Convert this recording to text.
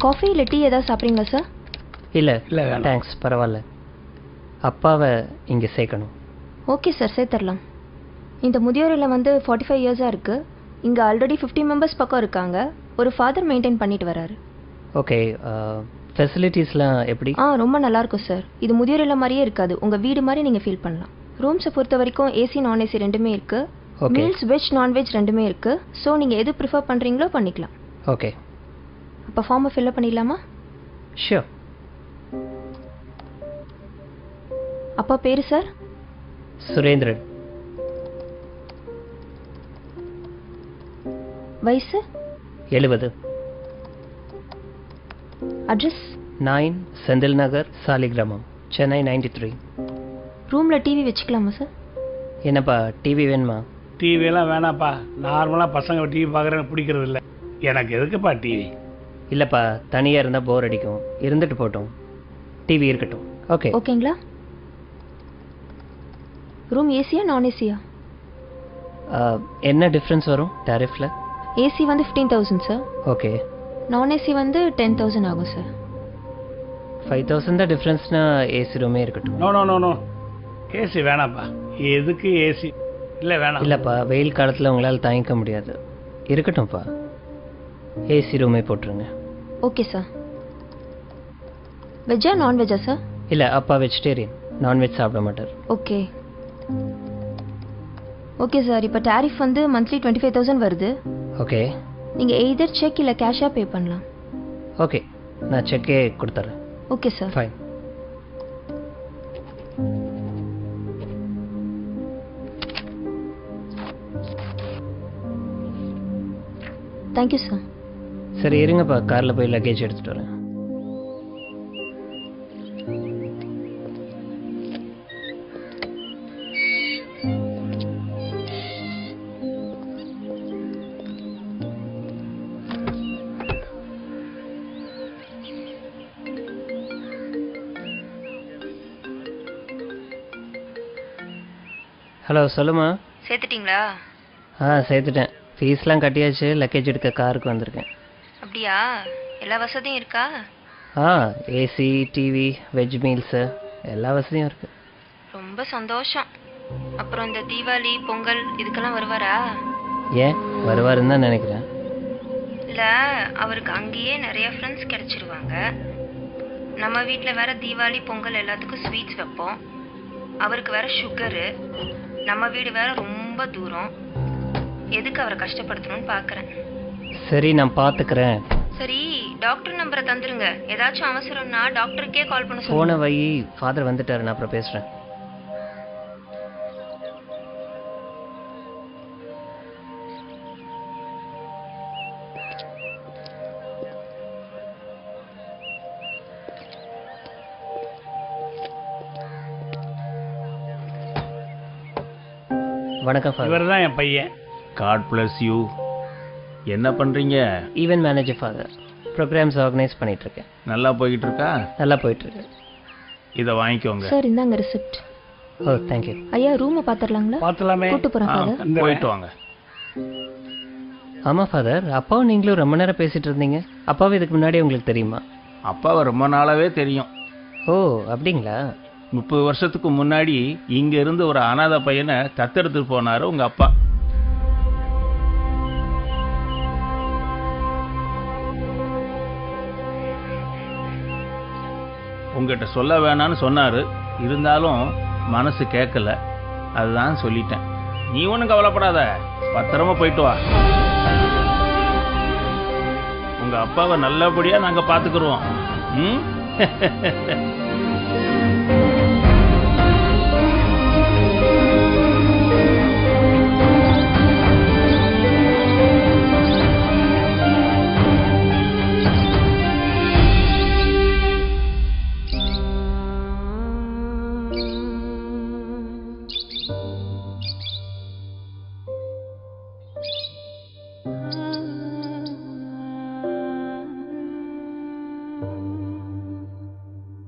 Coffee இல்லை tea ஏதாவது சாப்பிட்றீங்களா சார்? இல்லை இல்லை தேங்க்ஸ், பரவாயில்ல. அப்பாவை இங்கே சேர்க்கணும். ஓகே சார், சேர்த்துடலாம். இந்த முதியோர் இல்லம் வந்து 45 இயர்ஸாக இருக்குது. இங்கே ஆல்ரெடி 50 மெம்பர்ஸ் பக்கம் இருக்காங்க. ஒரு ஃபாதர் மெயின்டைன் பண்ணிட்டு வராரு. ஓகே, ஃபெசிலிட்டிஸ்லாம் எப்படி? ரொம்ப நல்லாயிருக்கும் சார். இது முதியோர் இல்லம் மாதிரியே இருக்காது, உங்கள் வீடு மாதிரி நீங்கள் ஃபீல் பண்ணலாம். ரூம்ஸை பொறுத்த வரைக்கும் ஏசி நான் ஏசி ரெண்டுமே இருக்குது. மீல்ஸ் வெஜ் நான்வெஜ் ரெண்டுமே இருக்குது. ஸோ நீங்கள் எது ப்ரிஃபர் பண்ணுறீங்களோ பண்ணிக்கலாம். ஓகே, அப்போ ஃபார்மை ஃபில்அப் பண்ணிடலாமா? ஷியோர். அப்பா பேர் சார்? சுரேந்திரன். வயசு? 70. அட்ரஸ்? 9 செந்தில் நகர், சாலிகிராமம், சென்னை 93. ரூமில் டிவி வச்சுக்கலாமா சார்? என்னப்பா டிவி வேணுமா? டிவியெல்லாம் வேணாப்பா. நார்மலாக பசங்க டிவி பார்க்குறேன்னு பிடிக்கிறது இல்லை. எனக்கு எதுக்குப்பா டிவி? இல்லைப்பா, தனியாக இருந்தால் போர் அடிக்கும். இருந்துட்டு போட்டோம், டிவி இருக்கட்டும். ஓகே ஓகேங்களா? ரூம் ஏசியா நான் ஏசியா? என்ன டிஃப்ரென்ஸ் வரும் டாரிஃபில்? ஏசி வந்து 15,000 சார். ஓகே. நான் ஏசி வந்து 10,000 ஆகும் சார். 5,000 தான் டிஃப்ரென்ஸ்னா ஏசி ரூமே இருக்கட்டும். No no no no, AC வேணாப்பா. எதுக்கு ஏசி? இல்லை வேணாம். இல்லைப்பா, வெயில் காலத்தில் உங்களால் தாங்கிக்க முடியாது. இருக்கட்டும்ப்பா, ஏசி ரூமே போட்டுருங்க. Okay sir. வெஜ்ஜா நான்வெஜ்ஜா சார்? இல்லை, அப்பா வெஜிடேரியன், நான்வெஜ் சாப்பிட மாட்டார். Okay okay sir. இப்போ டாரிஃப் வந்து மந்த்லி 25,000 வருது. ஓகே. நீங்கள் எய்தர் செக் இல்லை கேஷாக பே பண்ணலாம். ஓகே, நான் செக்கே கொடுத்துட்றேன். Okay sir. Fine. Thank you sir. சரி இருங்கப்பா, காரில் போய் லக்கேஜ் எடுத்துகிட்டு வரேன். ஹலோ, சொல்லுமா. சேர்த்துட்டிங்களா? சேர்த்துட்டேன். ஃபீஸ்லாம் கட்டியாச்சு. லக்கேஜ் எடுக்க காருக்கு வந்திருக்கேன். அப்படியா? எல்லா வசதியும் இருக்கா? ஏசி, டிவி, வெஜ் மீல்ஸு எல்லா வசதியும் இருக்குது. ரொம்ப சந்தோஷம். அப்புறம் இந்த தீபாவளி பொங்கல் இதுக்கெல்லாம் வருவாரா? ஏன் வருவாருன்னு தான் நினைக்கிறேன். இல்லை, அவருக்கு அங்கேயே நிறைய ஃப்ரெண்ட்ஸ் கிடச்சிருவாங்க. நம்ம வீட்டில் வேற தீபாவளி பொங்கல் எல்லாத்துக்கும் ஸ்வீட்ஸ் வைப்போம். அவருக்கு வேற சுகரு. நம்ம வீடு வேற ரொம்ப தூரம். எதுக்கு அவரை கஷ்டப்படுத்தணும்னு பார்க்குறேன். சரி, நான் பார்த்துக்கிறேன். சரி, டாக்டர் நம்பரை தந்துருங்க. ஏதாச்சும் அவசரம்னா டாக்டருக்கே கால் பண்ண போன சொல்லுங்க. வை, ஃபாதர் வந்துட்டாரு, நான் அப்புறம் பேசுகிறேன். வணக்கம் ஃபாதர். இவர் தான் என் பையன். God bless you. என்ன பண்ணுறீங்க? Event manager father. Programmes organise பண்ணிகிட்ருக்கேன். நல்லா போய்கிட்டு இருக்கா? நல்லா போயிட்டுருக்கு. இதை வாங்கிக்கோங்க. சார், இந்தாங்க ரிசிப்ட். ஓ, தேங்க்யூ. ஐயா, ரூமை பார்த்துடலாங்களா? பார்த்துலாமே. கூட்டு போகிறேன் ஃபாதர். போயிட்டு வாங்க. ஆமாம் ஃபாதர், அப்பாவும் நீங்களும் ரொம்ப நேரம் பேசிகிட்டு இருந்தீங்க. அப்பாவும் இதுக்கு முன்னாடி உங்களுக்கு தெரியுமா? அப்பாவை ரொம்ப நாளாவே தெரியும். ஓ, அப்படிங்களா? 30 வருஷத்துக்கு முன்னாடி இங்க இருந்து ஒரு அனாதை பையனை தத்தெடுத்து போனாரு உங்க அப்பா. உங்ககிட்ட சொல்ல வேணான்னு சொன்னாரு. இருந்தாலும் மனசு கேட்கல, அதுதான் சொல்லிட்டேன். நீ ஒன்றும் கவலைப்படாத, பத்திரமா போயிட்டு வா. உங்க அப்பாவை நல்லபடியா நாங்க பாத்துக்கிறோம். ம்